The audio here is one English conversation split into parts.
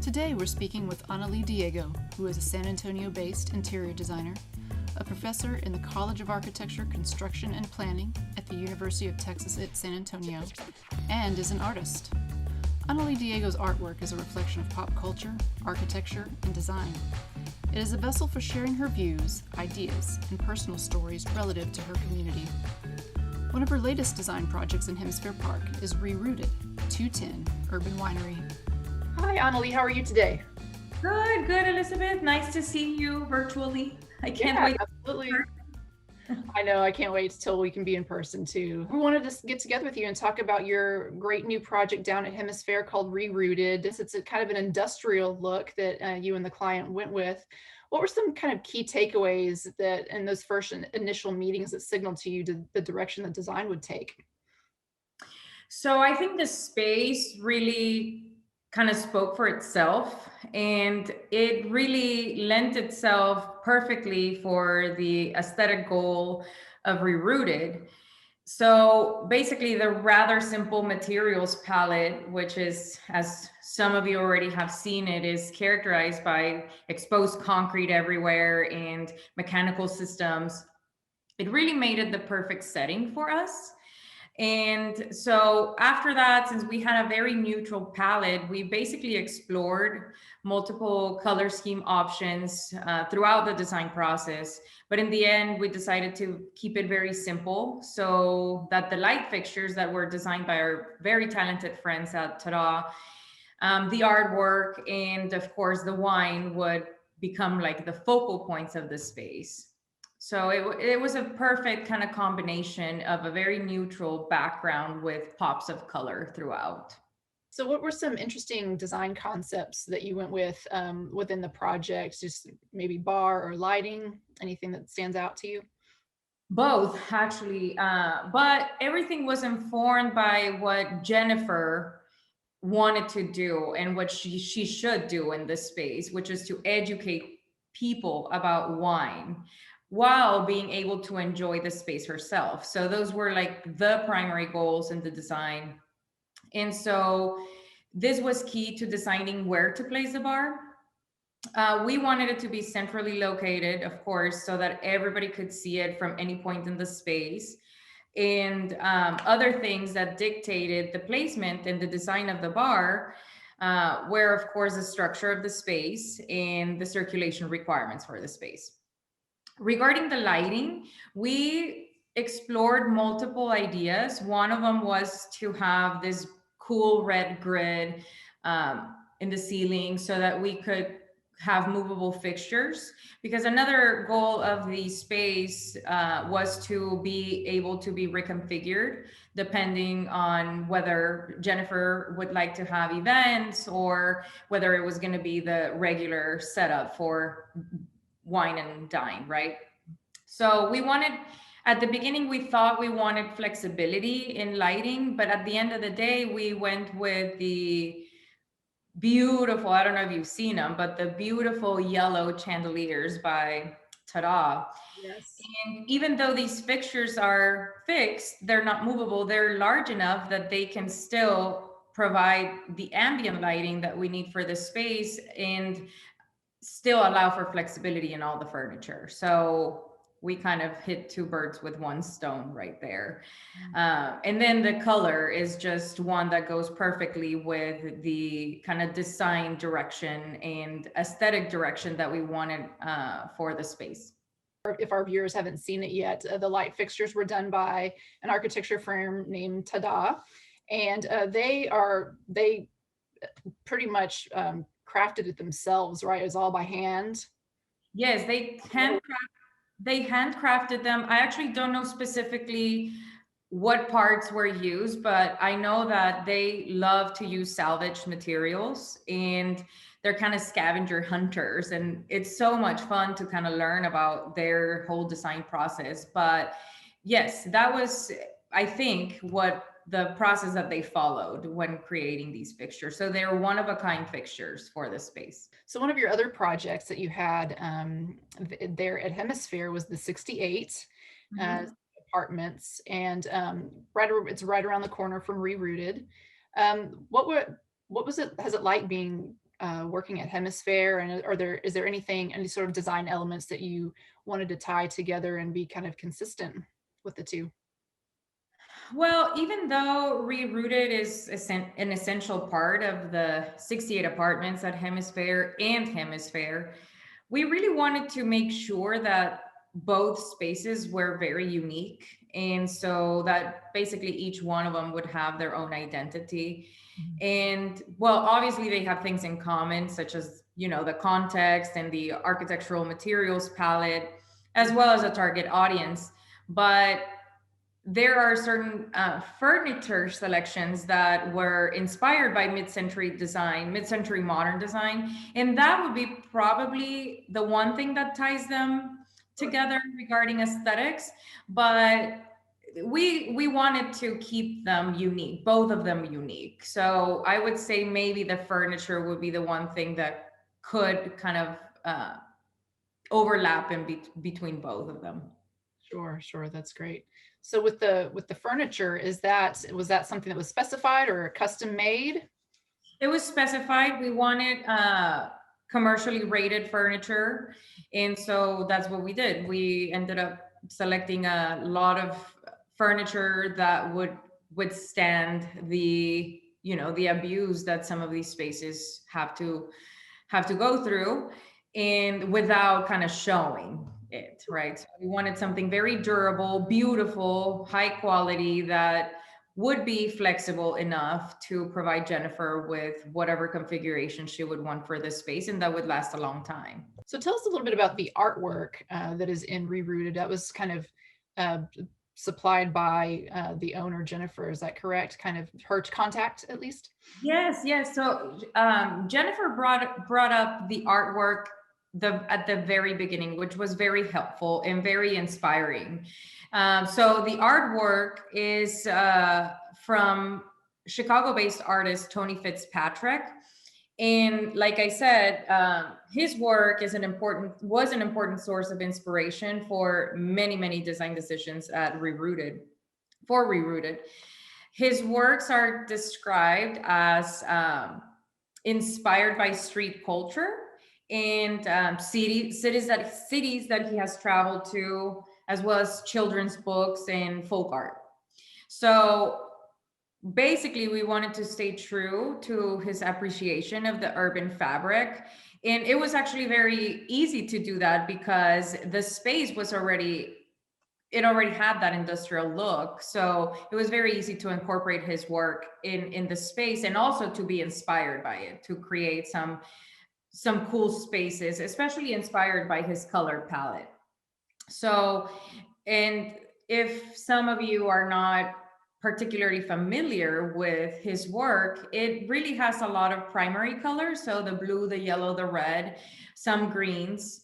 Today we're speaking with Annalie Diego, who is a San Antonio-based interior designer, a professor in the College of Architecture, Construction, and Planning at the University of Texas at San Antonio, and is an artist. Annalie Diego's artwork is a reflection of pop culture, architecture, and design. It is a vessel for sharing her views, ideas, and personal stories relative to her community. One of her latest design projects in Hemisfair Park is Rerouted, 210 Urban Winery. Hi, Annalie. How are you today? Good, Elizabeth. Nice to see you virtually. I can't wait. Absolutely. I know. I can't wait till we can be in person too. We wanted to get together with you and talk about your great new project down at Hemisfair called Rerouted. It's a kind of an industrial look that you and the client went with. What were some kind of key takeaways that in those first initial meetings that signaled to you the direction that design would take? So I think the space really kind of spoke for itself, and it really lent itself perfectly for the aesthetic goal of Rerouted. So basically the rather simple materials palette, which is, as some of you already have seen, it is characterized by exposed concrete everywhere and mechanical systems. It really made it the perfect setting for us. And so after that, since we had a very neutral palette, we basically explored multiple color scheme options throughout the design process. But in the end, we decided to keep it very simple so that the light fixtures that were designed by our very talented friends at Tada, the artwork, and of course the wine would become like the focal points of the space. So it was a perfect kind of combination of a very neutral background with pops of color throughout. So what were some interesting design concepts that you went with within the project? Just maybe bar or lighting, anything that stands out to you? Both, actually. But everything was informed by what Jennifer wanted to do and what she should do in this space, which is to educate people about wine while being able to enjoy the space herself. So those were like the primary goals in the design. And so this was key to deciding where to place the bar. We wanted it to be centrally located, of course, so that everybody could see it from any point in the space. And other things that dictated the placement and the design of the bar were, of course, the structure of the space and the circulation requirements for the space. Regarding the lighting, we explored multiple ideas. One of them was to have this cool red grid in the ceiling so that we could have movable fixtures, because another goal of the space was to be able to be reconfigured depending on whether Jennifer would like to have events or whether it was going to be the regular setup for wine and dine, right? So we wanted, at the beginning, we thought we wanted flexibility in lighting, but at the end of the day, we went with the beautiful, I don't know if you've seen them, but the beautiful yellow chandeliers by Tada. Yes. And even though these fixtures are fixed, they're not movable, they're large enough that they can still provide the ambient lighting that we need for the space and still allow for flexibility in all the furniture. So we kind of hit two birds with one stone right there. And then the color is just one that goes perfectly with the kind of design direction and aesthetic direction that we wanted for the space. If our viewers haven't seen it yet, the light fixtures were done by an architecture firm named Tada, and they pretty much crafted it themselves, right? It was all by hand. Yes, they handcrafted them. I actually don't know specifically what parts were used, but I know that they love to use salvaged materials and they're kind of scavenger hunters. And it's so much fun to kind of learn about their whole design process. But yes, that was, I think, what the process that they followed when creating these fixtures. So they're one of a kind fixtures for the space. So one of your other projects that you had there at Hemisphere was the 68 apartments, and it's right around the corner from Rerouted. What was it? Has it like being working at Hemisphere, and is there any sort of design elements that you wanted to tie together and be kind of consistent with the two? Well, even though Rerouted is an essential part of the 68 apartments at Hemisphere and Hemisphere, we really wanted to make sure that both spaces were very unique. And so that basically each one of them would have their own identity. And well, obviously they have things in common, such as, the context and the architectural materials palette, as well as a target audience. But there are certain furniture selections that were inspired by mid-century modern design, and that would be probably the one thing that ties them together regarding aesthetics. But we wanted to keep them unique, both of them unique. So I would say maybe the furniture would be the one thing that could kind of overlap between both of them. Sure, that's great. So with the furniture, was that something that was specified or custom made? It was specified. We wanted commercially rated furniture, and so that's what we did. We ended up selecting a lot of furniture that would withstand the the abuse that some of these spaces have to go through, and without kind of showing it, right? So we wanted something very durable, beautiful, high quality, that would be flexible enough to provide Jennifer with whatever configuration she would want for this space, and that would last a long time. So tell us a little bit about the artwork that is in Rerouted. That was kind of supplied by the owner, Jennifer. Is that correct? Kind of her contact, at least? Yes. So Jennifer brought up the artwork at the very beginning, which was very helpful and very inspiring. So the artwork is from Chicago-based artist Tony Fitzpatrick. And like I said, his work was an important source of inspiration for many design decisions at Rerouted. His works are described as inspired by street culture and cities that he has traveled to, as well as children's books and folk art. So basically, we wanted to stay true to his appreciation of the urban fabric. And it was actually very easy to do that because the space already had that industrial look. So it was very easy to incorporate his work in the space, and also to be inspired by it, to create some cool spaces, especially inspired by his color palette. So, and if some of you are not particularly familiar with his work, it really has a lot of primary colors. So the blue, the yellow, the red, some greens,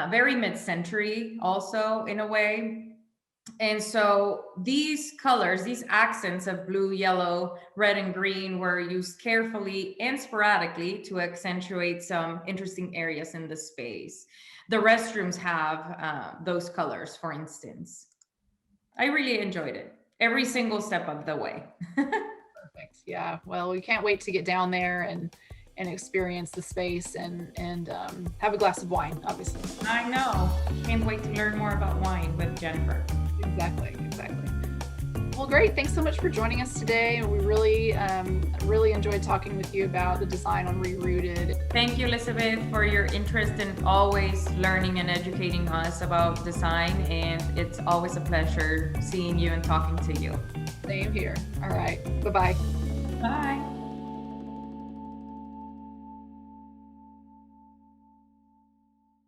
very mid-century also in a way. And so these colors, these accents of blue, yellow, red, and green were used carefully and sporadically to accentuate some interesting areas in the space. The restrooms have those colors, for instance. I really enjoyed it every single step of the way. Perfect. Yeah. Well, we can't wait to get down there and experience the space and have a glass of wine, obviously. I know. Can't wait to learn more about wine with Jennifer. Exactly. Well, great. Thanks so much for joining us today. We really enjoyed talking with you about the design on Rerouted. Thank you, Elizabeth, for your interest in always learning and educating us about design. And it's always a pleasure seeing you and talking to you. Same here. All right. Bye-bye. Bye.